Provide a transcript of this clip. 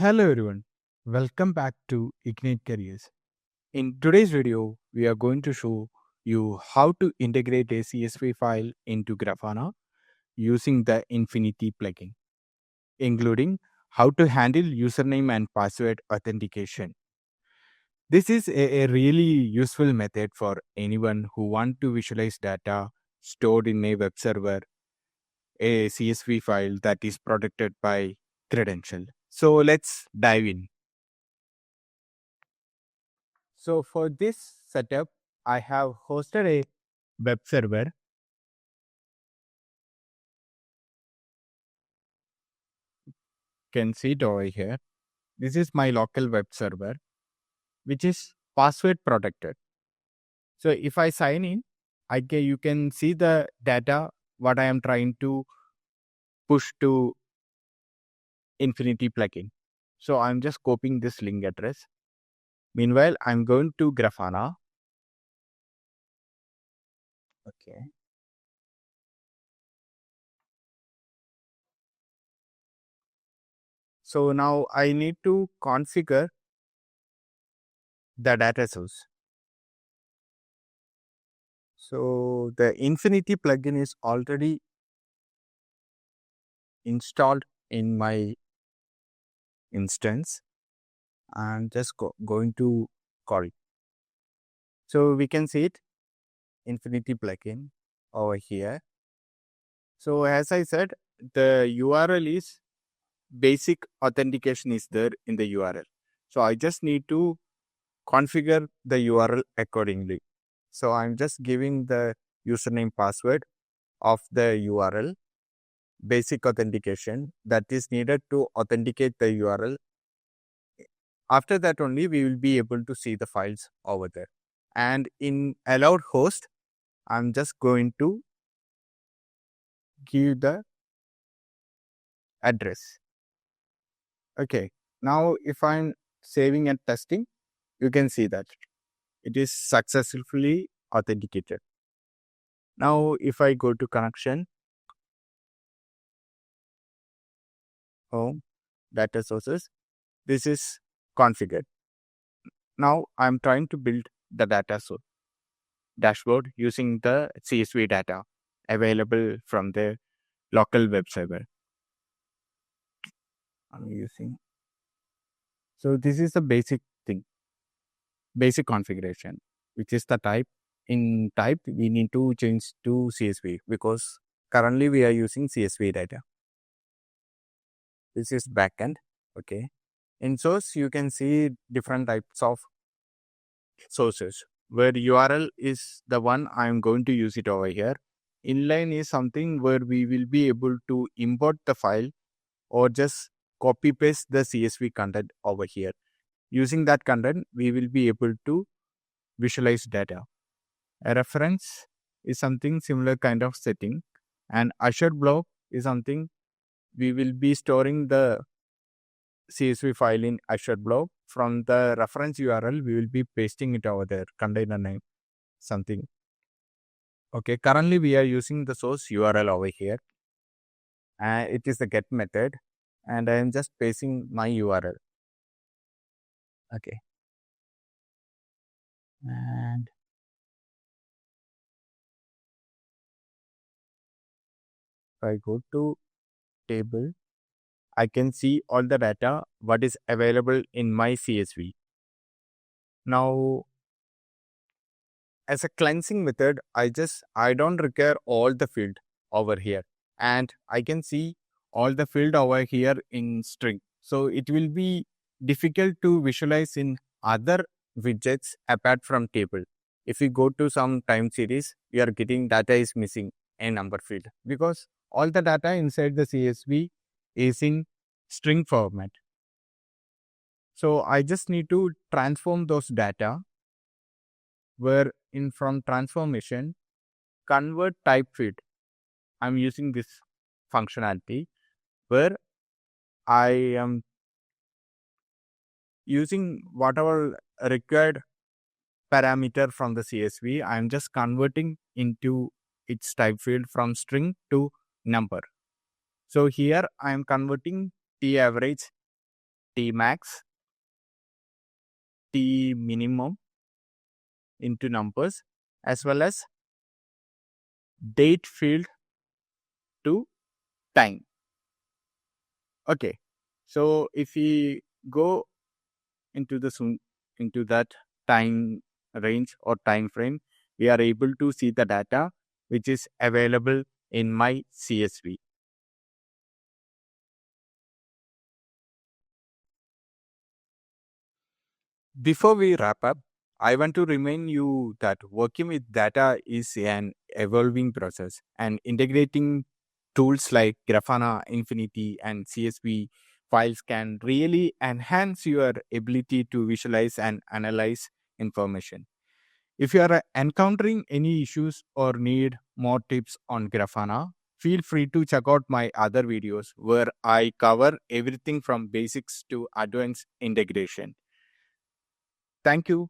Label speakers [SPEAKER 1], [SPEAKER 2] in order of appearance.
[SPEAKER 1] Hello everyone, welcome back to Ignite Careers. In today's video, we are going to show you how to integrate a CSV file into Grafana using the Infinity plugin, including how to handle username and password authentication. This is a really useful method for anyone who want to visualize data stored in a web server, a CSV file that is protected by credential. So let's dive in. So for this setup, I have hosted a web server. Can see it over here. This is my local web server, which is password protected. So if I sign in, you can see the data what I am trying to push to Infinity plugin. So I'm just copying this link address. Meanwhile, I'm going to Grafana. Okay. So now I need to configure the data source. So the Infinity plugin is already installed in my instance. I'm just going to call it. So we can see it, Infinity plugin over here. So as I said, the URL is basic authentication is there in the URL. So I just need to configure the URL accordingly. So I'm just giving the username password of the URL, basic authentication that is needed to authenticate the URL. After that only we will be able to see the files over there. And in allowed host, I'm just going to give the address. Okay. Now if I'm saving and testing, you can see that it is successfully authenticated. Now if I go to connection, home, data sources, this is configured. Now I'm trying to build the data source dashboard using the CSV data available from the local web server I'm using. So this is the basic thing, basic configuration, which is the type. In type, we need to change to CSV because currently we are using CSV data. This is backend. Okay. In source, you can see different types of sources where URL is the one I'm going to use it over here. Inline is something where we will be able to import the file or just copy paste the CSV content over here. Using that content, we will be able to visualize data. A reference is something similar kind of setting, and assured block is something we will be storing the CSV file in assured block. From the reference URL, we will be pasting it over there, container name, something. Okay, currently we are using the source URL over here. It is the get method, and I am just pasting my URL. Okay. And if I go to table, I can see all the data what is available in my CSV. Now, as a cleansing method, I don't require all the field over here, and I can see all the field over here in string. So it will be difficult to visualize in other widgets apart from table. If we go to some time series, we are getting data is missing a number field because all the data inside the CSV is in string format. So I just need to transform those data where in from transformation, convert type field. I'm using this functionality where I am using whatever required parameter from the CSV. I'm just converting into its type field from string to number. So here I am converting T average T max, T minimum into numbers, as well as date field to time. Okay, so if we go into into that time range or time frame, we are able to see the data which is available in my CSV. Before we wrap up, I want to remind you that working with data is an evolving process, and integrating tools like Grafana, Infinity, and CSV files can really enhance your ability to visualize and analyze information. If you are encountering any issues or need more tips on Grafana, feel free to check out my other videos where I cover everything from basics to advanced integration. Thank you.